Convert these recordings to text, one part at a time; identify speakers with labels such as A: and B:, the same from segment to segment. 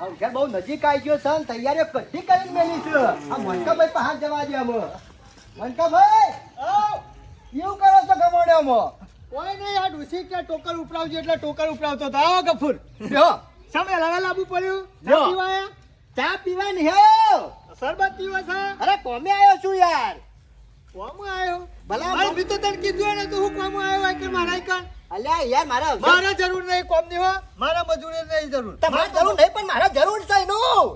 A: અવસર બહુ નજીક આવી ગયો છે. તૈયારીઓ કઠી કરીને મેલી છે. આ મનકાભાઈ પાસે જવા દે અમે. મનકાભાઈ કેવું કરો છો ગમોડ્યામાં?
B: કોઈ નહીં, આ ડુસી કે ટોકર ઉપરાવજો એટલે ટોકર ઉપરાવતો હતો. આવો ગફુર
A: જો
B: સામે લગા લાવવું પડ્યું.
A: જો.
B: ચા પીવાયા?
A: ચા પીવાની હે.
B: શરબત પીવા છે?
A: અરે કોમે આવ્યો છું યાર.
B: કોમ આવ્યો?
A: ભલા
B: મારે બી તો તને કીધું ને તું હું કોમ આવ્યો હોય કે મારા કણ
A: અલ્યા યાર મારા અવસર
B: મારા જરૂર નહીં કોમ ની હો, મારા મજૂરી નહીં જરૂર.
A: તમારે જરૂર નહીં પણ મારા જરૂર છે એનું.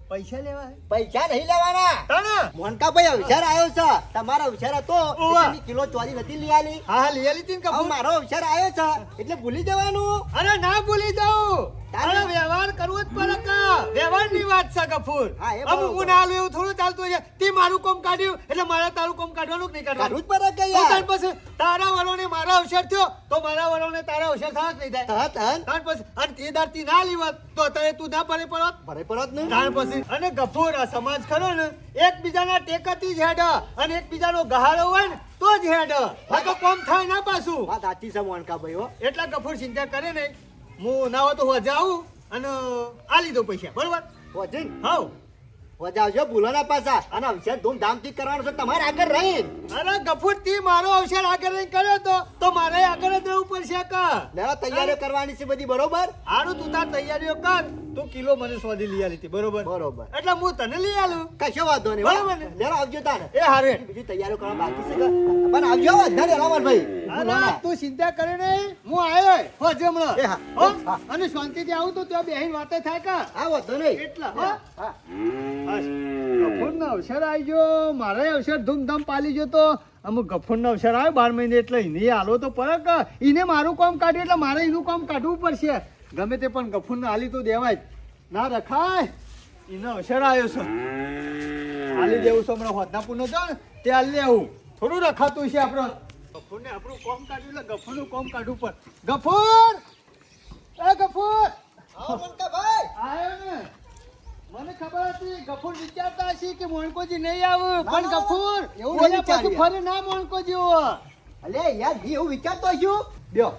B: પૈસા લેવા હે?
A: પૈસા નહીં લેવાના.
B: તને
A: મોનકાભાઈ અવસર આવ્યો છે. તમારો અવસર હતો
B: ઓવા.
A: એટલે કિલો ચોરી નથી લઈ આલી.
B: હા હા લઈ આલી તી ને
A: હવે
B: કપૂર.
A: મારો અવસર આવ્યો છે એટલે ભૂલી જવાનું.
B: અરે ના ભૂલી જાઉં.
A: તારે-
B: અરે વ્યવહાર કરવો જ પડે કા. વ્યવહારની વાત છે ગફુર.
A: હા, એ
B: અમુક
A: બરોબર.
B: હું ના આલું એવું થોડું ચાલતું હોય છે. તે મારું કામ કાઢ્યું એટલે મારે તારું કામ કાઢવાનું કે નહીં
A: કાઢવું
B: કાઢવાનું?
A: જ પડે કે
B: તો
A: યાર.
B: તાર પછી તારા વરોને મારો અવસર થયો તો મારા વરોને તારા અવસર થવા જ નહીં થાય.
A: તહત
B: તાર પછી અને તે દાડથી ના લીવત તો અત્યારે તું ના પડે પડત.
A: ભરે પરત ને.
B: તાર પછી અને ગફુર આ સમાજ ખરો ને એકબીજાના ટેકાથી જ હેડ અને એકબીજાનો ગહારો હોય ને તો જ હેડ. આ તો કોમ થાય ના પાછું.
A: વાત સાચી છે મોનકાભાઈ હો.
B: એટલા ગફુર ચિંતા કરે નહીં. હું ના હોય તો હોજે આવું અને આ લીધો પૈસા બરોબર.
A: વજન
B: હાવ
A: વજાવજો ભૂલો ના પાછા. અને અવસર ધૂમધામથી કરવાનો છે તમારે આગળ રહી.
B: અરે ગફુર થી મારો અવસર આગળ નહીં કર્યો તો મારે આગળ જ રહેવું પડશે કા.
A: લેવા તૈયારીઓ કરવાની છે બધી બરોબર.
B: હારું તું તાર તૈયારીઓ કર. તું કિલો મને સોદી લઈ આલી હતી બરોબર.
A: બરોબર.
B: એટલે હું તને લઈ આલું.
A: કશો વાંધો નહીં
B: બરોબર ને?
A: લેવા આવજો તારે.
B: એ હારે
A: બીજી તૈયારીઓ કરવા બાકી છે કે? પણ આવજો વધારે રામર ભાઈ.
B: અરે તું ચિંતા કરે નહીં, હું આવ્યો હોજે
A: એ
B: હમણાં.
A: હા.
B: હો?
A: હા.
B: અને શાંતિથી આવું તો ત્યાં બેહીને વાતે થાય કા.
A: આ વાંધો નહીં.
B: એટલા હો.
A: હા.
B: ગફુરનો અવસર આવી ગયો, મારે અવસર ધૂમધામ પાલી ગયો તો અમુક ગફુરનો અવસર આવ્યો 12 મહિને એટલે એને હાલો તો પડે કે એને મારું કામ કાઢ્યું એટલે મારે એનું કામ કાઢવું પડશે. ગમે તે પણ ગફુરને હાલી તો દેવાય જ ના રખાય. એનો અવસર આવ્યો છે હાલી દેવું છે હમણાં હોદનાપુરનો જો ને તે હાલી લેવું થોડું રખાતું છે આપણે. ગફુરને આપણું કામ કાઢ્યું એટલે ગફુરનું કામ કાઢવું પડે. ગફુર એ ગફુર
A: આવો મોનકાભાઈ.
B: આયો ને. મને ખબર હતી ગફુર વિચારતા હશે કે મોણકોજી નહીં આવે પણ
A: ના,
B: ગફુર
A: એવું
B: બોલ્યા
A: નહીં
B: પાછું
A: વિચાર્યું.
B: ફરે ના મોણકોજી હોય.
A: અલ્યા યાર બી એવું વિચારતો છું. લ્યો.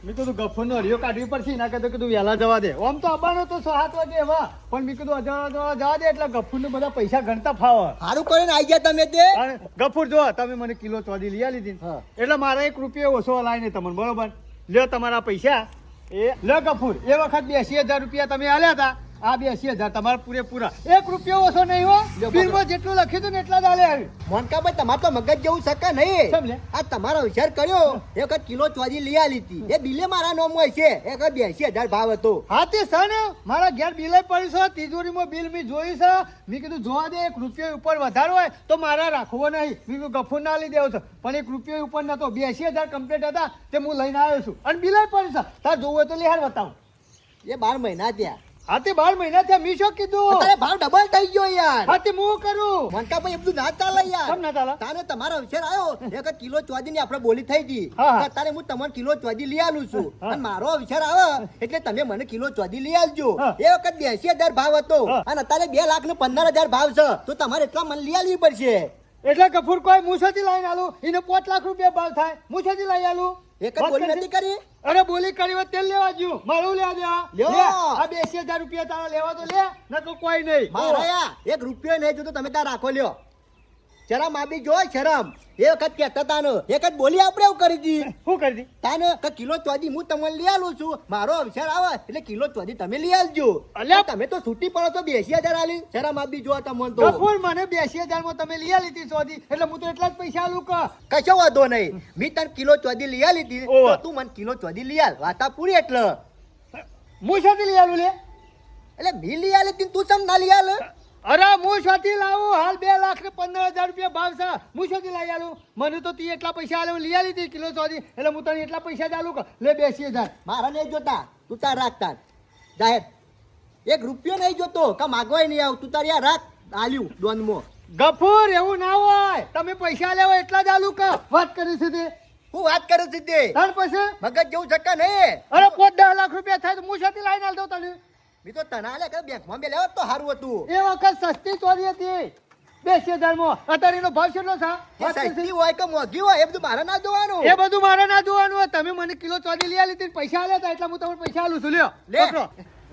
B: મેં કીધું ગફુરનો હરિયો કાઢવી પડશે એના કરતા કીધું વહેલા જવા દે. આમ તો આવવાનો તો 7 વાગે એવા પણ મેં કીધું અજવાળા જવા દે એટલે ગફુરને બધા પૈસા ગણતા ફાવે.
A: સારું કરીને આવી ગયા તમે તે.
B: અને ગફુર જો તમે મને કિલો ચોદી લઈ આલી હતી
A: હા.
B: એટલે મારે 1 રૂપિયો ઓછો લાવીને તમને બરોબર. લ્યો તમારા પૈસા એ લ્યો ગફુર એ વખત 82,000 રૂપિયા તમે આલ્યા હતા. આ 82,000 તમારા પૂરેપૂરા 1 રૂપિયો ઓછો નહીં હો.
A: લ્યો,
B: બિલમાં જેટલું લખ્યું હતું ને એટલા જ આલ્યા.
A: મોનકાભાઈ તમારે તો મગજ જેવું શકે નહીં.
B: કેમ લે?
A: આ તમારો વિચાર કર્યો એ વખત કિલો ચોરી લઈ આલી હતી. એ બિલે મારા નામ હોય છે. એ વખત 82,000 ભાવ હતો.
B: હા તે છે ને મારા ઘેર બિલે પડ્યું છે તિજોરીમાં બિલ મેં જોયું છે. મેં કીધું જોવા દે 1 રૂપિયો ઉપર વધારો હોય તો મારા રાખવો નહીં. મેં કીધું ગફુર ના લઈ દેવો છે પણ 1 રૂપિયો ઉપર નતો. 82,000 કમ્પ્લીટ હતા તે હું લઈને આવ્યો છું અને બિલે પડ્યું છે. તાર જોવું હોય તો લે હાલ બતાવું.
A: એ 12 મહિના થયા.
B: હા તે 12 મહિના થયા મેં શું કીધું.
A: અત્યારે ભાવ ડબલ થઈ ગયો યાર.
B: હા તે હું કરું.
A: મોનકાભાઈ એ બધું ના ચાલે યાર.
B: કેમ ના ચાલે?
A: તારે તમારો વિચાર આવ્યો એ વખત કિલો ચોદી ની આપણે બોલી થઈ હતી.
B: હા, હા.
A: અત્યારે હું તમને કિલો ચોદી લઈ આલું છું.
B: હા.
A: અને મારો વિચાર આવે એટલે તમે મને કિલો ચોદી લઈ આલજો.
B: હા.
A: એ વખત 82,000 ભાવ હતો
B: હા.
A: અને અત્યારે 2,15,000 ભાવ છે તો તમારે એટલા મને લઈ આલવી પડશે.
B: એટલે ગફુર કોઈ મૂછોથી લઈને આલું એને 5 લાખ રૂપિયા ભાવ થાય મૂછોથી લઈ આલું.
A: એક જ બોલી નથી કરી.
B: અરે બોલી કરી હોત તેલ લેવા જ્યું મારું લેવા દેવા
A: લ્યો.
B: લે, આ 82,000 રૂપિયા તારા લેવા તો લે ન તો કોઈ નહીં.
A: મારા યા 1 રૂપિયો નહીં જોતો તમે ત્યાં રાખો લ્યો. શરમ આપી જો શરમ. એ વખત કહેતા તાને એક જ બોલી આપણે એવું કરી હતી.
B: શું કરી દી?
A: તાને કે કિલો ચોદી હું તમને લઈ આલું છું. મારો અવસર આવે એટલે કિલો ચોદી તમે લઈ આલજો.
B: અલ્યા.
A: તમે તો છૂટી પડો તો 82,000 આલી. શરમ આપી જો તમને તો.
B: ગફુર મને 82,000 માં તમે લઈ આલી હતી સોદી એટલે હું તો એટલા જ પૈસા આલું કે.
A: કશો વાંધો નહીં. મેં તને કિલો ચોદી લઈ આલી હતી
B: ઓવે.
A: તો તું મને કિલો ચોદી લઈ આલ. વાતા પૂરી એટલે.
B: મૂછોથી લઈ આલું લે.
A: એટલે મેં લઈ આલી હતી ને તું ચમ ના લઈ આલ.
B: અરે મૂછોથી લાવું હાલ 2,15,000 રૂપિયા ભાવ છે. મૂછોથી લઈ આલું મને તો તી એટલા પૈસા આલે લઈ આલી હતી કિલો સોદી એટલે હું તને એટલા પૈસા જ આલું કે લે 82,000.
A: મારા નહીં જોતા તું તાર રાખતા જાહેર 1 રૂપિયો નહીં જોતો કે માગવાય નહીં આવ. તું તાર યાર રાખ આલ્યું દોનમાં.
B: ગફુર એવું ના હોય તમે પૈસા લેવો એટલા જ આલું કે વાત કરી છે તે.
A: હું વાત કરું છું તે.
B: તાર પછી
A: મગજ જેવું ચક્કા નહીં.
B: અરે 5-10 લાખ રૂપિયા થાય તો મૂછોથી લઈને આલ દઉં તને.
A: મેં તો તને આલે કે બેંકમાં બે લેવો તો સારું હતું.
B: એ વખત સસ્તી ચોરી હતી. 20,000 માં અત્યારે એનો ભાવ કેટલો છે
A: એ સસ્તી હોય કે મોંઘી હોય એ બધું મારે ના જોવાનું.
B: એ બધું મારે ના જોવાનું હોય. તમે મને કિલો ચોદી લઈ આલી હતી, પૈસા આલ્યા હતા એટલે હું તમને પૈસા આલું છું. લ્યો
A: લે
B: પકડો.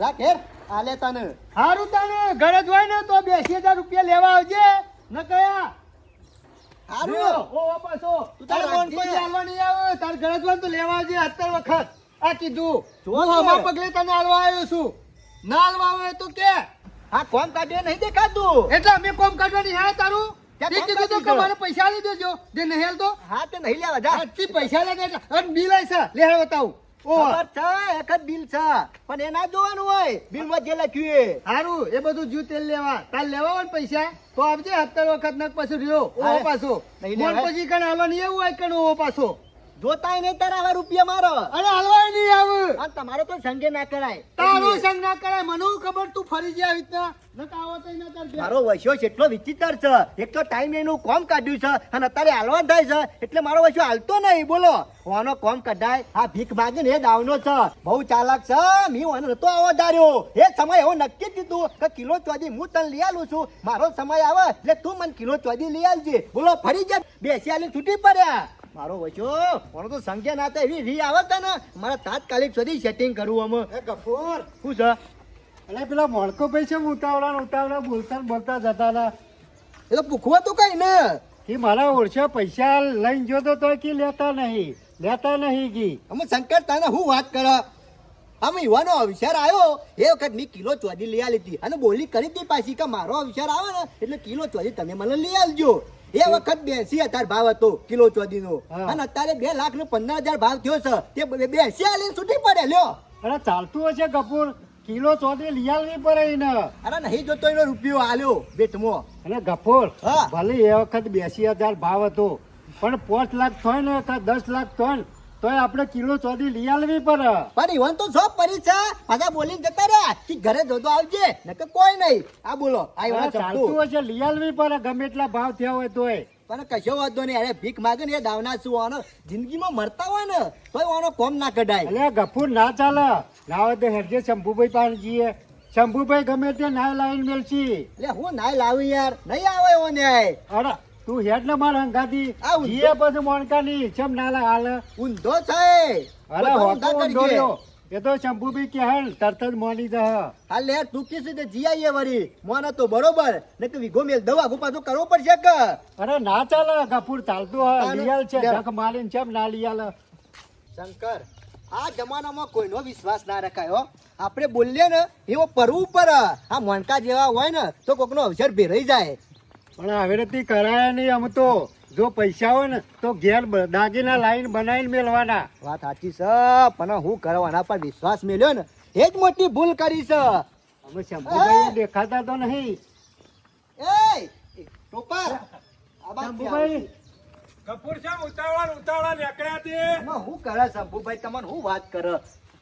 A: રાખ હેર આલે તને.
B: હારું તને ગરજ હોય ને તો 20,000 રૂપિયા લેવા આવજે. ન કયા
A: હારું
B: ઓ પાછો
A: તું
B: તારે
A: તાર
B: કોણ કોઈ
A: રાખજે.
B: આલવા નહીં આવે. તાર ગરજ હોય ને તો લેવા આવજે અત્યાર વખત. આ કીધું
A: જો
B: હું
A: ને.
B: હમણાં પગલે તને આલવા આવ્યો છું. ના આલવા આવે તો કે
A: હા કોમ કાઢે નહીં દેખાતું.
B: એટલે અમે કોમ કાઢવાની હે તારું.
A: ત્યાં
B: તે
A: કોમ
B: કીધું તો
A: કાઢી
B: કે
A: છે.
B: મારે પૈસા આલી દેજો. જે નહીં આલતો
A: હા તે નહીં લેવા જા.
B: આજથી પૈસા લે એટલે અને બિલ આવી છે. લે હવે બતાવું. ઓ
A: ખબર છે એક જ બિલ છે પણ એ ના જોવાનું હોય બિલમાં જે લખ્યું એ.
B: હારું એ બધું જુ તેલ લેવા તાર લેવા હોય ને પૈસા તો આપજે. અત્યાર વખત નક પાછો રહ્યો ઓવો
A: હા.
B: પાછો
A: નહીં
B: મોન
A: લેવાય.
B: પછી કણ હાલવા નહીં એવું હોય કણ ઓવો પાછો.
A: જોતાય નહીં તારા આવા રૂપિયા મારો.
B: અરે હાલવા નહીં આવે.
A: અને તમારો તો સંગે ના કરાય.
B: તારું સંગ ના કરાય. મને હું ખબર તું ફરી જાય આવી રીતના નક આવો તો ના કરજે.
A: મારો વસ્યો કેટલો વિચિત્ર છે. એક તો ટાઈમ એનું કોમ કાઢ્યું છે અને અત્યારે હાલવા થાય છે એટલે મારો વસ્યો હાલતો નહીં. બોલો ઓનો કોમ કઢાય આ ભીખ માગે ને એ દાવનો છે. બહુ ચાલાક છે. મી ઓને નતો આવો ધાર્યો. એ સમય એવો નક્કી કીધું કે કિલો ચોદી હું તને લઈ આલું છું. મારો સમય આવે એટલે તું મને કિલો ચોદી લઈ આલજે. બોલો ફરી જાય બેસી આલી છૂટી પડ્યા. મારો વચ્યો ઓનો તો સંખ્યા ના થાય એવી રી આવે છે ને મારે તાત્કાલિક સુધી સેટિંગ કરવું અમે.
B: એ ગફુર
A: શું છે
B: અરે પેલા મોણકો ભાઈ છે ઉતાવળા બોલતા ને બોલતા જતા હતા.
A: એ તો પૂછવા તો કઈ ને
B: કે મારા ઓળખ્યા પૈસા લઈને જોતો તો કે લેતા નહીં કી.
A: અમે શંકર તાને હું વાત કરે. અમે યુવાનો અવસર આવ્યો એ વખત મેં કિલો ચોદી લઈ આલી હતી અને બોલી કરી હતી પાછી કે મારો અવસર આવે ને એટલે કિલો ચોદી તમે મને લઈ આલજો. એ વખત 82,000 ભાવ હતો કિલો ચોદી નો
B: હા.
A: અને અત્યારે 2,15,000 ભાવ થયો છે. તે 82 આલીને છૂટી પડે લ્યો.
B: અરે ચાલતું હશે કપૂર કિલો ચોથી લઈ આવવી પડે એને.
A: અરે નહીં જોતો એનો રૂપિયો આલ્યો બેટમાં.
B: અને ગફુર
A: હા.
B: ભલે એ વખત 82,000 ભાવ હતો પણ 5 લાખ થાય ને કે 10 લાખ થાય ને તોય આપણે કિલો ચોથી લઈ આવવી પડે.
A: પણ ઈવન તો સૌ પરી છે. પાછા બોલીને જતા રહ્યા કે ઘરે જોતો આવજે નકર કોઈ નહીં. આ બોલો આ
B: અરે
A: ઈવન
B: ચાલતું હશે લઈ આવવી પડે ગમે એટલા ભાવ થયા હોય તોય.
A: પણ કશો વાંધો નહીં. અરે ભીખ માગે ને એ દાવના શું આનો જિંદગીમાં મરતા હોય ને તોય આનો કોમ ના કઢાય.
B: અલ્યા ગફુર ના ચાલે. ના હોય તો હેરજે શંભુભાઈ પાસે જઈએ. શંભુભાઈ ગમે તે ના લાઈન મેલશી.
A: એટલે હું નાય લાવી યાર નહીં આવે એવો ન્યાય.
B: અરે તું હેડ ને માર હંગાથી
A: આ ઊંધો-
B: જીએ પછી મોણકાની ચમ ના હાલ.
A: ઊંધો છે.
B: અરે
A: બધા
B: હોકો
A: ઊંધા
B: ઊંધો
A: કરજે.
B: રહ્યો. એ તો શંભુભાઈ કે હેડ તરત જ મોની જા.
A: હા લે તું કીધું તો જી આવીએ વળી મોને તો બરોબર ને કે વીઘો મેલ દવા પાછું કરવો પડશે કે.
B: અરે ના ચાલે ગફુર ચાલતું હોય
A: તાને-
B: લિયાલ છે
A: લે.
B: જખ મારીને ચમ ના લિયાલ.
A: શંકર આ જમાનામાં કોઈનો વિશ્વાસ ના રખાય હો. આપણે બોલીએ ને એવો પરવું પર આ મોનકા જેવા હોય ને તો કોકનો અવસર ભેરાઈ જાય.
B: પણ આવી રીતે કરાય નહીં. આમ તો જો પૈસા હોય ને તો ઘેર દાગીના લાઈન બનાવીને મેળવાના.
A: વાત સાચી છે પણ હું કરવાના પર વિશ્વાસ મેલ્યો ને એ જ મોટી ભૂલ કરી છે.
B: અમે શંભુભાઈ દેખાતા તો નહીં.
A: એ ટોપર આ બાજુ
B: શંભુભાઈ
C: કપૂર સાહેબ ઉતાવળા નીકળ્યા તે
A: આમાં હું કરે શંભુભાઈ તમને હું વાત કરે.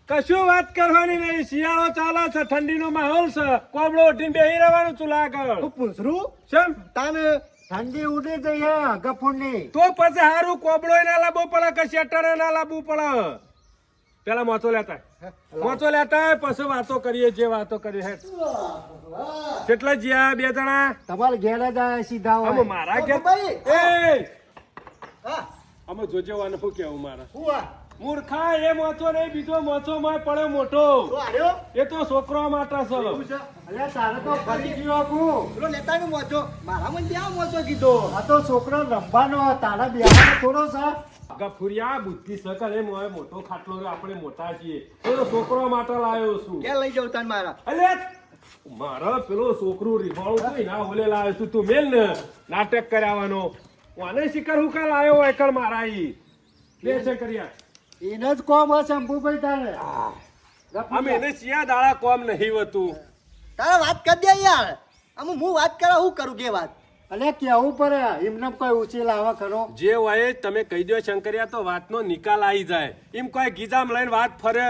C: કશું વાત કરવાની નહીં. શિયાળો ચાલે છે, ઠંડીનો માહોલ છે, કોબળો ઉઠીને બેહી રહેવાનું ચૂલા આગળ.
A: હું પૂછરું
C: ચમ
A: તાને
B: ઠંડી ઉડી ગઈ હે ગફુરની.
C: તો પછી હારું કોબળો ના લાવવું પડે કે શેટર ના લાવવું પડે. પેલા મોચો લેતા પછી વાતો કરીએ જે વાતો કરીએ હે. કેટલા જ્યાં બે જણા
B: તમારે ઘેર જ આયા સીધા
C: અમે
B: હોય.
C: મારા ઘેર
A: ભાઈ.
C: એ
A: હા
C: અમે જોજે વાનું શું કેવું મારા
A: હું આ
C: મૂર્ખા એ મોચો નહીં બીજો મોચો માં પડે મોટો.
A: તો આર્યો
C: એ તો છોકરો માટે છે.
B: અલ્યા તારે તો ફરી ગયો હું.
A: પેલો લેતા નું મોચો મારા મને ત્યાં મોચો કીધો.
B: આ તો છોકરો રમવાનો તારા બિહારનો થોડો છે.
C: ગફુરિયા બુદ્ધિ સકલ એ મોય મોટો ખાટલો રહ્યો, આપણે મોટા છીએ. તો છોકરો માટે લાવ્યો છું.
A: ક્યાં લઈ જાઉં તાન મારા
C: અલ્યા મારા પેલો છોકરું રીફાળું તો ના ઓલે લાવ્યો છું. તું મેલ ને નાટક કરાવવાનો કોને શિકાર હું કા લાવ્યો એકલ મારા ઈ બે છે કર્યા.
B: એને જ કોમ હશે શંભુભાઈ તારે.
C: અમે એને સિયા દાડા કોમ નહીં હોતું.
A: તારા વાત કરી દે યાર. આમ હું વાત કરા હું કરું કે વાત.
B: અલ્યા કેવું પડે એમને કોઈ ઊંચી લાવે ખરો.
C: જે હોય તમે કહી દો શંકરિયા તો વાતનો નિકાલ આવી જાય. એમ કોઈ ગીજામ લઈને વાત ફરે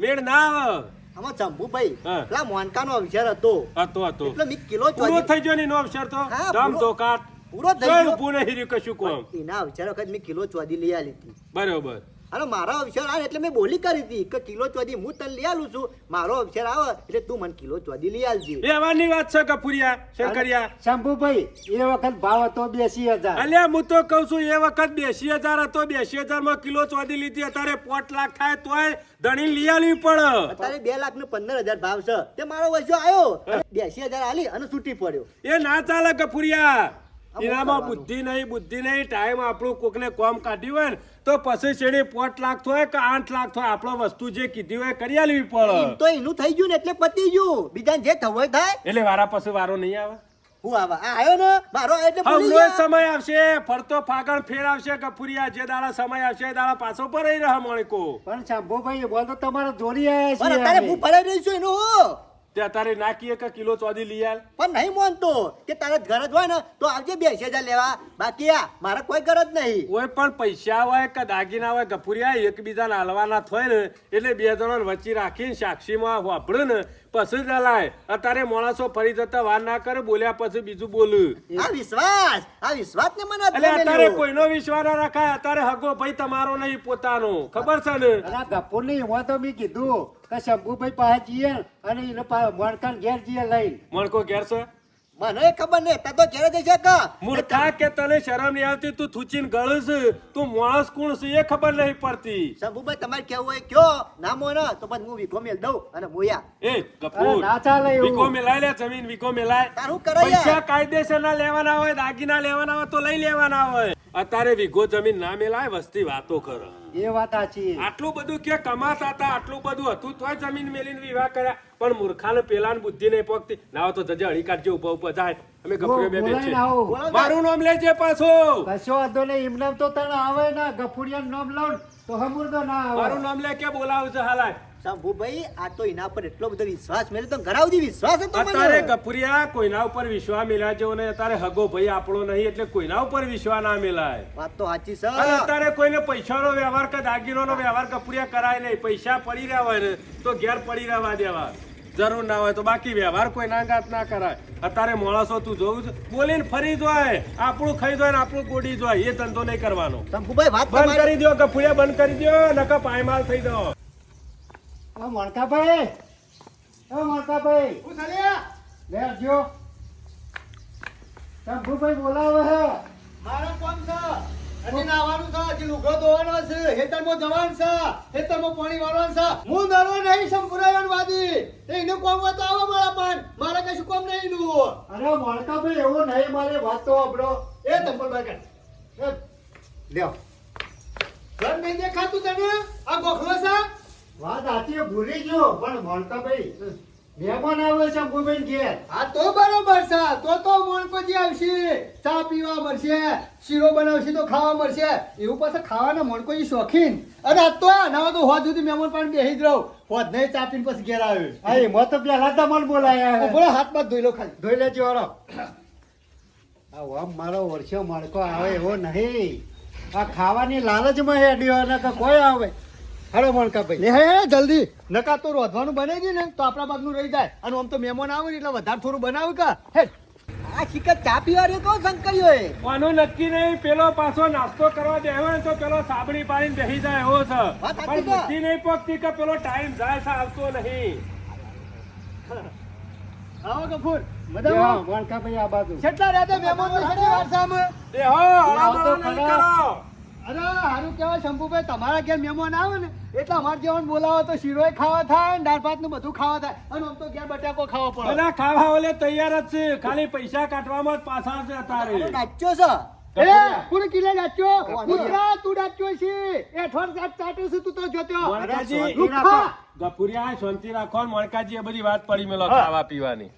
C: મેળ ના આવે.
A: આમાં શંભુભાઈ
C: હા.
A: પેલા મોનકાનો અવસર હતો
C: હતો
A: એટલે મેં કિલો
C: પૂરો
A: ચોદી
C: થઈ ગયો ને એનો અવસર તો
A: હા,
C: દમ
A: પૂરો-
C: ધોકાત
A: પૂરો થઈ
C: કોઈ
A: ગયો.
C: ઊભું નહીં રહ્યું કશું કોમ.
A: એના અવસર વખત મેં કિલો ચોદી લઈ આલી હતી
C: બરોબર
A: અને મારો અવસર આવે એટલે મેં બોલી કરી હતી કે કિલો ચોદી હું તને લઈ આલું છું, મારો અવસર આવે એટલે તું મને કિલો ચોદી લઈ આલજે.
C: લેવાની વાત છે ગફુરિયા શંકરિયા.
B: શંભુભાઈ એ વખત ભાવ હતો 80,000.
C: અલ્યા હું તો કઉ છું એ વખત 80,000 હતો. 80,000 માં કિલો ચોદી લીધી. અત્યારે 5 લાખ થાય તોય ધણી લઈ આલવી પડે.
A: અત્યારે 2,15,000 ભાવ છે તે મારો વૈસો આવ્યો 80,000 આલી અને છૂટી પડ્યો.
C: એ ના ચાલે ગફુરિયા. એનામાં બુદ્ધિ નહીં ટાઈમ આપણું કોકને કોમ કાઢ્યું હોય ને તો પછી છેડે 5 લાખ થાય કે 8 લાખ થાય આપણો વસ્તુ જે કીધી હોય કરી આલવી
A: એમ
C: પડે.
A: તો એનું થઈ ગયું ને એટલે પતી ગયું, બીજાને જે થવું હોય થાય.
C: એટલે વારા પછી વારો નહીં આવે.
A: હું આવા આ આવ્યો ને મારો આવ્યો એટલે ભૂલી
C: હમણાં
A: ગયા.
C: સમય આવશે, ફરતો ફાગણ ફેર આવશે ગફુરિયા. જે દાડા સમય આવશે એ દાડા પાછો પર રહી રહે માણકો.
B: પણ શંભુભાઈ બોલ તો તમારો જોડી આવ્યા
A: પણ
B: છીએ
A: અત્યારે
B: અમે.
A: હું ભરાઈ રહી છું એનું.
C: તે અત્યારે નાખીએ કે કિલો ચોદી લઈ આલ.
A: પણ નહીં માનતો કે તારે ગરજ હોય ને તો આવજે 80,000 લેવા, બાકી આ મારે કોઈ ગરજ નહીં.
C: કોઈ પણ પૈસા હોય કે દાગીના હોય ગફુરિયા એકબીજાને હાલવાના થાય ને એટલે બે જણાને વચ્ચે રાખીને સાક્ષીમાં વાપરે ને પછી જ હલાય. અત્યારે માણસો ફરી જતા વાર ના કરે, બોલ્યા પછી બીજું બોલું.
A: આ વિશ્વાસ ને મને
C: એટલે અત્યારે કોઈનો વિશ્વાસ ના રખાય. અત્યારે હગો ભાઈ તમારો નહીં પોતાનો, ખબર છે ને?
B: અલા ગફુરની એમાં તો મેં કીધું કે શંભુભાઈ પાસે જઈએ અને એને મણકાન ઘેર જઈએ લઈને.
C: મણકો ઘેર છે
A: મને ખબર નહીં તા તો ઘેરે જશે કે
C: મૂર્ખા કે તને શરમ નહીં આવતી? તું થૂચીને ગળું છે, તું માણસ કોણ છે એ ખબર નહીં પડતી.
A: શંભુભાઈ તમારે કેવું હોય કયો ના મોને તો પછી હું વીઘો મેલ દઉં અને મોયા
C: એ
B: અરે
C: ગફુર
B: ના ચાલે એવું.
C: વીઘો મેલાય લે, જમીન વીઘો મેલાય.
A: તારું કરાય યાર.
C: પૈસા કાયદેસર ના લેવાના હોય, દાગીના લેવાના હોય તો લઈ લેવાના હોય. અત્યારે વીઘો જમીન ના મેલાય, વસ્તી વાતો કરે.
B: એ વાત સાચી.
C: આટલું બધું કે કમાતા હતા, આટલું બધું હતું તોય જમીન મેલીને વિવાહ કર્યા. પણ મૂર્ખાને પેલાને બુદ્ધિ નહીં પોકતી. ના તો જજે હળી કાઢજે ઉભા ઉભા જાય. અમે ગફુરિયા બે
B: બોલાઈને
C: બેસીએ.
B: આવો.
A: બોલો.
C: મારું નામ લેજે પાછો.
B: કશો વાંધો નહીં, એમને તો તને આવે ને ગફુરિયાનું નામ લઉં ને તો હમુરદો ના આવે.
C: મારું નામ લે કે બોલાવ છે હાલાય.
A: શંભુભાઈ આ તો એના પર એટલો બધો વિશ્વાસ મેળ્યો તો ઘરાવથી વિશ્વાસ હતો
C: અત્યારે
A: મને.
C: ગફુરિયા કોઈના ઉપર વિશ્વાસ મેળ્યા જેવો નહીં. અત્યારે હગો ભાઈ આપણો નહીં એટલે કોઈના ઉપર વિશ્વાસ ના મેલાય.
A: વાત તો સાચી
C: અને
A: છે.
C: અત્યારે કોઈને પૈસાનો વ્યવહાર કે દાગીનોનો વ્યવહાર ગફુરિયા કરાય નહીં. પૈસા પડી રહ્યા હોય ને તો ઘેર પડી રહેવા દેવા, જરૂર ના હોય તો બાકી વ્યવહાર કોઈ નાગાત ના કરાય. અત્યારે માણસો તું જોઉં છું બોલીને ફરી જોય, આપણું ખાઈ જોય ને આપણું ગોડી જોય, એ ધંધો નહીં કરવાનો.
A: શંભુભાઈ વાત
C: બંધ
A: તમારી.
C: કરી દો ગફુરિયા, બંધ કરી દો નકર પાયમાલ થઈ જાઓ.
B: મણકાભાઈ, મણકાભાઈ
A: હું ચાલ્યા?
B: બેસજો. શંભુભાઈ બોલાવે હે.
A: મારો કોમ છે હજી નાવાનું છે, હજી લુગડો ધોવાનો છે, ખેતરમાં જવાનું છે, ખેતરમાં પાણી વાળવાનું છે. હું નરવો નહીં સંપૂર્ણ વાદી એનું કોમ બતાવો મારા પણ મારે કશું કોમ નહીં નું.
B: અરે મણકાભાઈ એવું નહીં, મારે વાત તો આપણો
A: એ ચંપલ બાર
B: લ્યો.
A: ઘર નહીં દેખાતું તને? આ ગોખલો છે?
B: વાત સાચી, ભૂલી ગયો. પણ મણકાભાઈ મહેમાન આવે છે શંભુભાઈ ઘેર.
A: આ તો બરોબર છે. તો મોણકોજી આવશે, ચા પીવા મળશે, શીરો બનાવશે તો ખાવા મળશે. એવું પાછા ખાવાના મોણકોજી શોખીન. અને આ તો ના તો હોદ સુધી મહેમાન પણ બેસી જ રહું. હોદ નહીં ચા પીને પછી ઘેર આવ્યો.
B: હા એમાં તો પેલા તમને બોલાયા હે.
A: બોલો હાથ માં ધોઈ લો ખાલી.
B: ધોઈ લેજો હરો. આ ઓમ મારો વર્ષો મણકો આવે એવો નહીં. આ ખાવાની લાલચમાં હેડ્યો ને કે કોઈ આવે. હરો મણકાભાઈ.
A: લે હે જલ્દી નકા તો રોધવાનું બનાવી દી ને તો આપણા બાગનું રહી જાય. અને આમ તો મહેમાન આવે ને એટલે વધારે થોડું બનાવું કા. હે આ શિકર ચા પીવા રહ્યો તો શંકરીઓ એ.
C: આનું નક્કી નહીં. પેલો પાછો નાસ્તો કરવા બેહ્યો ને તો પેલો સાબડી પાડીને બેસી જાય એવો છે.
A: વાત સાચી
C: પણ
A: છે.
C: બુદ્ધિ નહીં પકતી કે પેલો ટાઈમ જાય છે આવતો નહીં.
A: આવો કપૂર
B: લ્યો, મણકાભાઈ આ બાજુ.
A: કેટલા રાતે મહેમાન નો શેની વાર સામે.
C: એ હો હળામળો નહીં
B: ખરા.
C: કરો.
A: અરે હારું કહેવાય શંભુભાઈ, તમારા ઘેર મહેમાન આવે ને એટલે અમારે જેવાનું બોલાવો તો શીરોય ખાવા થાય ને દાળ ભાત નું બધું ખાવા થાય. અને આમ તો ઘેર બટાકો ખાવા પડે.
C: બધા ખાવા ઓલે તૈયાર જ છે, ખાલી પૈસા કાઢવામાં જ પાછા છે અત્યારે.
A: નાચ્યો છે.
B: એ,
A: કોણ કિલે નાચ્યો? કૂતરા તું નાચ્યો છે. એ ઠોર ચાટ્યો છે તું તો જોત્યો.
C: મણકાજી,
A: લુખ્ખા.
C: ગફુરિયા શાંતિ રાખો ને મણકાજી એ બધી વાત પડી મેલો ખાવા પીવાની.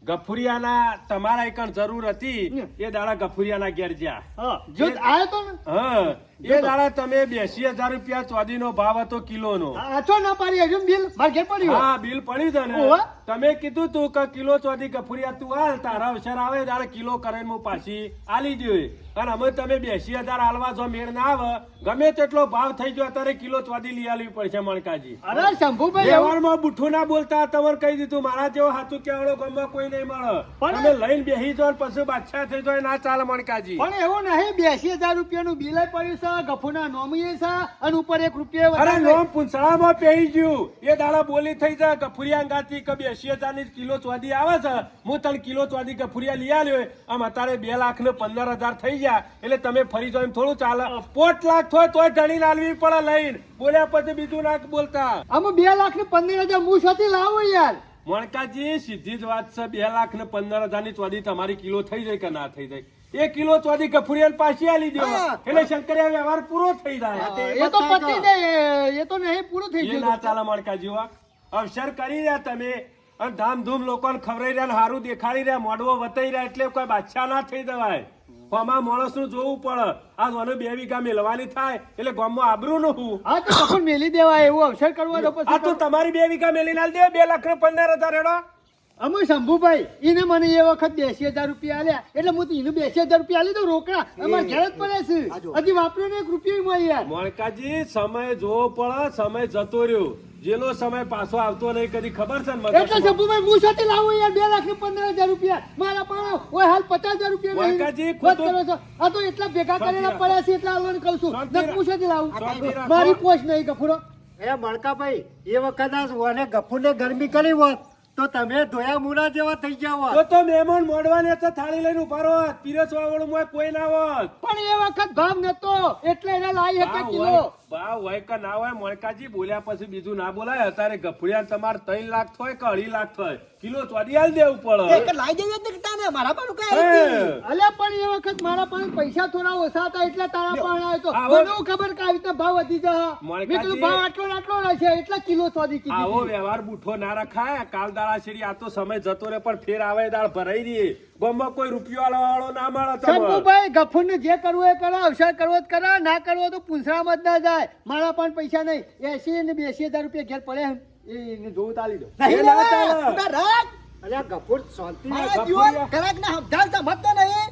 C: ગફુરિયાના તમારા એકણ જરૂર હતી એ દાડા ગફુરિયાના ઘેર જ્યાં.
A: હા, જો આયો તો ને
C: હા એ દાડા તમે 80,000 રૂપિયા ચોદીનો ભાવ હતો કિલોનો.
A: આછો ના પાડી હજુ બિલ માર ઘેર પડ્યું.
C: હા બિલ પડી છે ને.
A: ઓહો.
C: તમે કીધું તું કે કિલો ચોદી ગફુરિયા તું હાલ, તારા અવસર આવે ત્યારે કિલો કરીને હું પાછી આલી દઉં. અને અમે તમે 80,000 આલવા જો મેળ ના આવે, ગમે તેટલો ભાવ થઈ ગયો અત્યારે કિલો ચોદી લઈ આલવી પડશે મણકાજી.
A: અરે શંભુભાઈ એવું
C: વ્યવહારમાં બુઠ્ઠું ના બોલતા તમારે કહી દીધું. મારા જેવો હાથું કેવાળો ગામમાં કોઈ નહીં મળે.
B: પણ-
C: તમે લઈને બેસી જાઓ ને પછી બાદશાહ થઈ જાઓ, ના ચાલે મણકાજી.
B: પણ એવું નહીં 82,000 રૂપિયાનું બિલ ય પડ્યું છે ગફુરના નોમીએ છે અને ઉપર 1 રૂપિયા
C: અરે
B: વધારે.
C: નોમ પૂંછડામાં પહેરી ગયું એ દાડા બોલી થઈ જાય ગફુરિયા ગાતી કે 80,000 ની કિલો ચોદી આવે છે. હું તને કિલો ચોદી ગફુરિયા લઈ આવ્યો. આમ અત્યારે 2,00,000 ને 15,000 થઈ ગયા એટલે તમે ફરી જાઓ એમ થોડું ચાલે. 5 લાખ થાય તોય ધણી લાલવી પડે લઈને. બોલ્યા પછી બીજું ના બોલતા.
B: આમાં 2,15,000 હું શોથી લાવું યાર.
C: મણકાજી સીધી જ વાત છે. 2,15,000 ની ચોદી તમારી કિલો થઈ જાય કે ના થઈ જાય? 1 કિલો ચોદી ગફુરિયા પાછી આલી દો એટલે શંકરિયા વ્યવહાર પૂરો થઈ જાય.
B: એ તો પતી જાય એ તો નહીં પૂરું થઈ
C: એ ના
B: ગયું.
C: ચાલે મણકાજી. હો અવસર કરી રહ્યા તમે અને ધામધૂમ લોકોને ખવડાવી રહ્યા ને હારું દેખાડી રહ્યા, મોઢવો વતાઈ રહ્યા એટલે કોઈ બાદશાહ ના થઈ જવાય. આમાં માણસ નું જોવું પડે. આ મને 2 વીઘા મેળવાની થાય એટલે ગામમાં આબરૂ નું હું.
B: હા તો કફન મેલી દેવાય એવું અવસર કરવો તો પછી
C: આ તો તમારી 2 વીઘા મેલી ના દે 2,15,000 હેડો.
B: અમે શંભુભાઈ એને મને એ વખત 82,000 રૂપિયા આલ્યા એટલે હું તો એને 82,000 રૂપિયા આલી દઉં રોકડા. અમારે ઘેર જ પડે છે હજી વાપર્યો ને 1 રૂપિયો માં યાર.
C: મણકાજી સમય જોવો પડે. સમય જતો રહ્યો. જેનો સમય પાછો આવતો નહીં કદી ખબર છે ને મગજમાં?
B: એટલે શંભુભાઈ હું સાથે લાવું યાર 2,15,000 રૂપિયા મારા પણ ઓય હાલ 50,000 રૂપિયા નહીં.
C: વળકાજી,
B: વાત કરો છો. આ તો એટલા ભેગા કરેલા પડ્યા છે એટલે આલવાનું કહું છું.
C: શાંતિ
B: નક હું સાથે લાવું
C: શાંતિ રાખો.
B: મારી પોસ્ટ નહીં ગફુરો.
A: એ મણકાભાઈ એ વખત ઓને ગફુરને ગરમી કરી હોત તો તમે ધોયા મુના જેવા થઈ ગયા હોત.
C: તો મહેમાન મોડવાને તો થાળી લઈને ઉભા રહો. પીરસવા વાળું મોય કોઈ ના હોત.
B: પણ એ વખત ભાવ નતો એટલે એને લાવી
C: ભાવ
B: એક કિલો.
C: હોય, ભાવ હોય કે ના હોય મણકાજી બોલ્યા પછી બીજું ના બોલાય. અત્યારે ગફુરિયા તમારે 3 લાખ થાય કે 2.5 લાખ થાય કિલો ચોદી આલ દેવું પડે.
A: એક લાઈ જઈએ તો તાને મારા પર
C: હે.
B: અલ્યા પણ એ વખત મારા પાસે પૈસા થોડા ઓછા હતા એટલે તારા પાસે આવ્યો તો.
C: આવો.
B: મને ખબર કે આવી રીતે ભાવ વધી જશે. મેં કીધું ભાવ આટલો ને આટલો રહેશે એટલે કિલો સોદી કીધી
C: આવો
B: હતી.
C: વ્યવહાર બુઠ્ઠો ના રખાય. કાલ દાડા શેરી આ તો સમય જતો રહે પણ ફેર આવે દાળ ભરાઈ રહી. ગામમાં કોઈ રૂપિયો આલવા વાળો ના મળે તમને.
B: શંભુભાઈ ગફુરને જે કરવું એ કરો અવસર કરવો જ કરો ના કરવો તો પૂંછડામાં જ ના જાય. મારા પણ પૈસા નહીં 80 ને 82,000 રૂપિયા ઘેર પડે એને જોવું તાલી દો.
A: નહીં
C: એ ના
A: લેવા.
C: ચાલે.
A: ઉભા રાખ.
B: અલ્યા ગફુર શાંતિ
A: મારા જીવન કરાક ના સમજાવ સમજતો નહીં.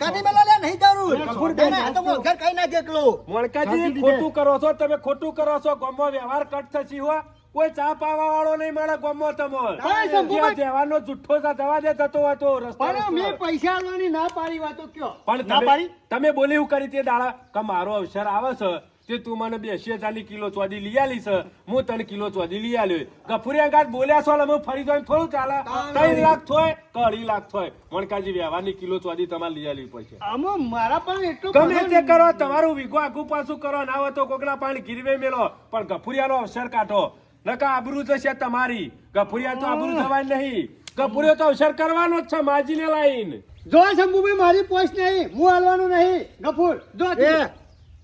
A: કાઢી મેલો લે નહીં જરૂર.
B: ગફુરભાઈ,
A: ના, આ તો હું ઘર કઈ ના જેટલો.
C: મણકાજી ખોટું કરો છો તમે. ખોટું કરો છો. ગામમાં વ્યવહાર કટ થશે હો. કોઈ ચા પાવા વાળો નહીં મળે ગામમાં તમને.
B: હા, શંભુભાઈ.
C: જ્યાં તહેવારનો જુઠ્ઠો છે જવા દે જતો હોય તો રસ્તો
B: પણ મેં
C: રસ્તો.
B: પૈસા આલવાની ના પાડી વાતો કયો
C: પણ
B: ના પાડી
C: તમે બોલી એવું કરી તે દાડા કે મારો અવસર આવે છે તે તું મને 82,000 ની કિલો ચોદી લઈ આલી છે. હું તને કિલો ચોદી લઈ આલ્યો. ગફુરિયા ગાત બોલ્યા છો એટલે હું ફરી જોઈને થોડું ચાલે. 3 લાખ થાય કે 2.5 લાખ થાય મણકાજી વ્યવહારની કિલો ચોદી તમારે લઈ આલવી પડશે.
B: આમાં મારા પણ એટલું
C: ગમે તે કરો તમારું વિગો આગું પાછું કરો. ના હોય તો કોકના પાણી ગીરવે મેલો પણ ગફુરિયાનો અવસર કાઢો. નકા આબરૂ જશે તમારી. ગફુરિયા તો આબરૂ જવાય નહીં. ગફુરિયો તો અવસર કરવાનો જ છે માજીને લાઈન.
B: જો શંભુભાઈ મારી પોસ્ટ નહીં હું હાલવાનું નહીં ગફુર જો
A: એ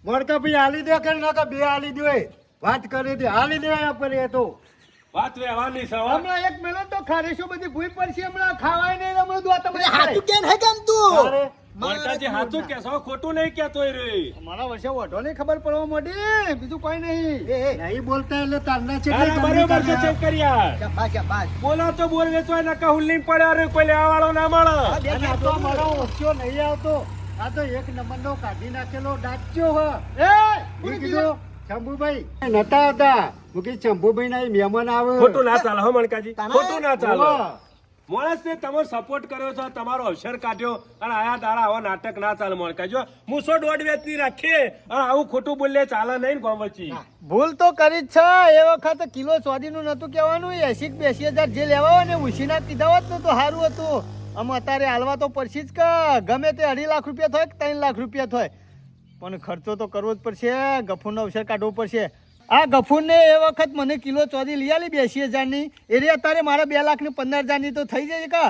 A: મણકાભાઈ આલી દે કે નકા બે આલી દે. વાત કરી દે હાલી દે પર એ તો.
C: વાત વ્યવહારની છે હો.
B: હમણાં એક મહિનો તો ખારેશો બધી ભૂઈ પડશે હમણાં ખાવાય નહીં હમણાં દુઆ તમને
A: હાચું કેમ હે કેમ તું?
B: અરે,
C: મણકાજી હાચું કહેશો ખોટું નહીં કહેતો એ રે.
B: મારા વર્ષે ઓઢો નહીં ખબર પડવા માંડી બીજું કોઈ નહીં
A: નહીં બોલતા એટલે તારના છે
C: અરે બરોબર છે ચેક કર્યા.
A: શાબાશ શાબાશ.
C: બોલો તો બોલ વેચવાય નકા હુલ્લી પડ્યા રે કોઈ લેવા વાળો ના મળે.
A: અને આ તો મારો ઓછો નહીં આવતો. આ તો એક નંબરનો કાઢી નાખેલો ડાચ્યો હ. મેં કીધું શંભુભાઈ નતા હતા. હું કીધું શંભુભાઈ ના મહેમાન આવે.
C: ખોટું ના ચાલે હો મણકાજી.
A: તાના?
C: ખોટું ના ચાલે.
A: હોવે.
C: માણસને તમે સપોર્ટ કર્યો છે તમારો અવસર કાઢ્યો અને આયા દાડા આવા નાટક ના ચાલે મણકાજી. મૂસો દોઢ વેચની રાખીએ અને આવું ખોટું બોલે ચાલે નહીં ને ગામ વચ્ચે.
B: ભૂલ તો કરી જ છે એ વખત કિલો સોદીનું નતું કહેવાનું 80,000 જે લેવા હોય ને ઉછીના કીધા હોત ને તો સારું હતું. આમ અત્યારે હાલવા તો પડશે જ કે ગમે તે 2.5 લાખ રૂપિયા થાય કે 3 લાખ રૂપિયા થાય પણ ખર્ચો તો કરવો જ પડશે. ગફુરનો અવસર કાઢવો પડશે. આ ગફુરને એ વખત મને કિલો ચોદી લઈ આલી 82,000 ની એ અત્યારે મારા 2,15,000 ની તો થઈ જાય કા.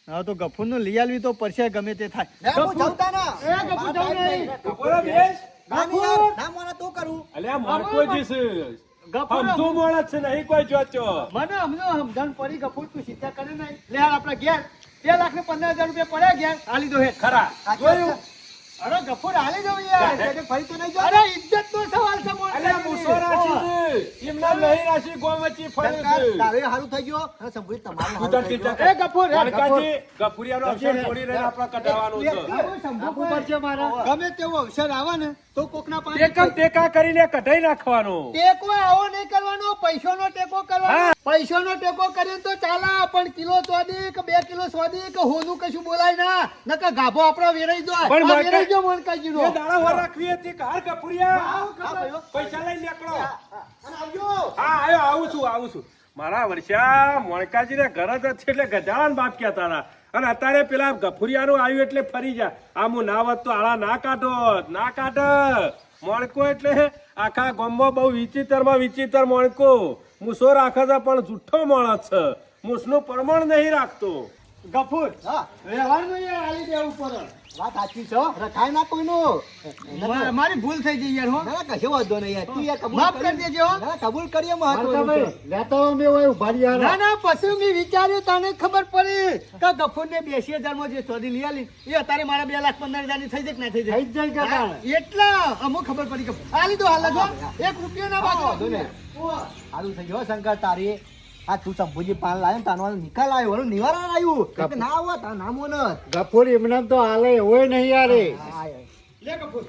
B: હા તો ગફુરનું લઈ આલવી તો પડશે ગમે તે થાય.
A: લે, હું જાઉં તાના.
B: એ ગફુર જાઉં નહીં.
C: બોલો બેસ.
A: ના, નહીં યાર, ના મને તો કરું.
C: અલ્યા મણકોજી છે.
B: ગફુર
C: સમજુ માણસ છે નહીં કોઈ જોતો.
B: મને સમજણ પડી ગફુર તું સીધા કરે નહીં લે હાલ આપણા ઘેર 2,15,000 રૂપિયા પડ્યા ઘેર હાલી દો હે
C: ખરા
A: સાચું
C: જોયું?
A: છે.
B: અરે ગફુર હાલી જાવ યાર
A: એટલે ફરી તો નહીં જાઓ?
B: અરે ઇજ્જત નો સવાલ છે મોટા
C: અલ્યા મૂસો રાશી છે. એમના નહીં રાશી ગોમ વચ્ચે ફરે
A: સરકાર,
C: છે.
A: તારે હારું થઈ ગયો અને સંભળી તમારું
C: તું
A: હારું
C: તાર
A: થઈ ગયું.
C: ચિંતા
B: એ ગફુર, એ
C: વણકાજી, ગફુરિયાનો અવસર છોડી રહીને આપણે કઢાવવાનું છે.
B: આવું સંભળવું પડશે મારે. ગમે તેવો અવસર આવે ને તો કોકના પાસે
C: ટેકમ ટેકા કરીને કઢાઈ નાખવાનું.
B: ટેકો આવો નહીં કરવાનો, પૈસાનો ટેકો કરવાનો.
C: હા.
B: પૈસાનો ટેકો કરીને તો ચાલે, પણ કિલો સોદી કે 2 કિલો સોદી કે હોનું કશું બોલાય ના, નકર ગાભો આપણો વેરાઈ જાય.
C: પણ
B: આ
C: મણકા-
B: વેરાઈ ગયો મણકાજીનો.
C: એ દાડા વાર રાખવી હતી કે હાર ગફુરિયા.
A: હા, ભાઈઓ.
C: પૈસા લઈને નીકળો.
A: અને આવજો.
C: હા આયો, આવું છું. મારા વર્ષા મોણકાજીને ઘર જ છે એટલે ગજાળાને બાપ કહેતા હતા. અને અત્યારે પેલા ગફુરિયાનું આવ્યું એટલે ફરી જા. આમ હું ના હોત તો આળા ના કાઢો. મોણકો એટલે આખા ગામમાં બહુ વિચિત્ર મોણકો. મૂસો રાખે છે પણ જુઠ્ઠો માણસ છે. મૂસનું પ્રમાણ નહીં રાખતો.
B: ગફુર,
A: હા,
B: વ્યવહારનું યાર હાલી દેવું પડે.
A: વાત સાચી છે હો. રખાય ના કોઈનું.
B: મારી ભૂલ થઈ ગઈ યાર હો.
A: ના, ના, કશો વાંધો નહીં યાર. તું યાર કબૂલ
B: માફ
A: કરી
B: કરી દેજો હો.
A: ના, કબૂલ કરીએ મહત્વનું છે.
B: ના ના, પછી મેં વિચાર્યું, તને ખબર પડી કે ગફુરને 80,000 માં જે સોદી લઈ આલી એ અત્યારે મારા 2,15,000 ની થઈ જાય કે ના થઈ જાય? હા, એટલા અમુક ખબર પડી કે આલી દો હાલ જો 1 રૂપિયો ના
A: હા, વાંધો
B: બાકી.
A: નહીં. સારું થઈ ગયું હો, શંકર તારી. આ તું શંભુજી પાન લાવ્યો ને તાનો નિકાલ આવ્યો ઓલું નિવારણ આવ્યું. એટલે ના આવો તા નામો ન.
B: ગફુર એમને તો હાલે હોય નહીં યાર.
A: હા,
B: લે ગફુર,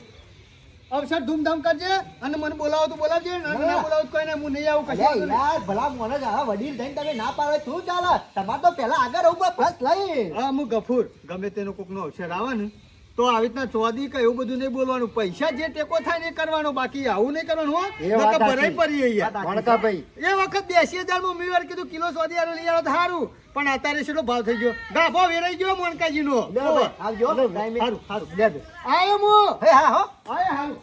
B: અવસર ધૂમધામ કરજે અને મને બોલાવો તો બોલાવજે, ના તો ના બોલાવો તો કોઈ નહીં, હું નહીં આવું કશું
A: અલ્યા
B: વાંધો નહીં.
A: યાર, ભલા મોને જ આવા વડીલ થઈને તમે ના પાડો તો શું ચાલે? તમારે તો પહેલા આગળ રહું ફર્સ્ટ લઈ.
B: હા, હું ગફુર ગમે તેનો કોકનો અવસર આવે ને તો આવી રીતના ચોદી કે એવું બધું નહીં બોલવાનું. પૈસા જે ટેકો થાય ને એ કરવાનો, બાકી આવું નહીં કરવાનું હો. નકર ભરાઈ પડીએ યાર. એ વખત 80,000 માં મેં વાર કીધું કિલો સોદી આલો લઈ આવો તો સારું, પણ અત્યારે કેટલો ભાવ થઈ ગયો? ગાભો વેરાઈ ગયો મણકાજીનો.
A: લે ભાઈ, આવજો. ટાઈમે.
B: સારું, સારું.
A: લે દે.
B: આયો હું.
A: હે, હા હો.
B: આયો, સારું.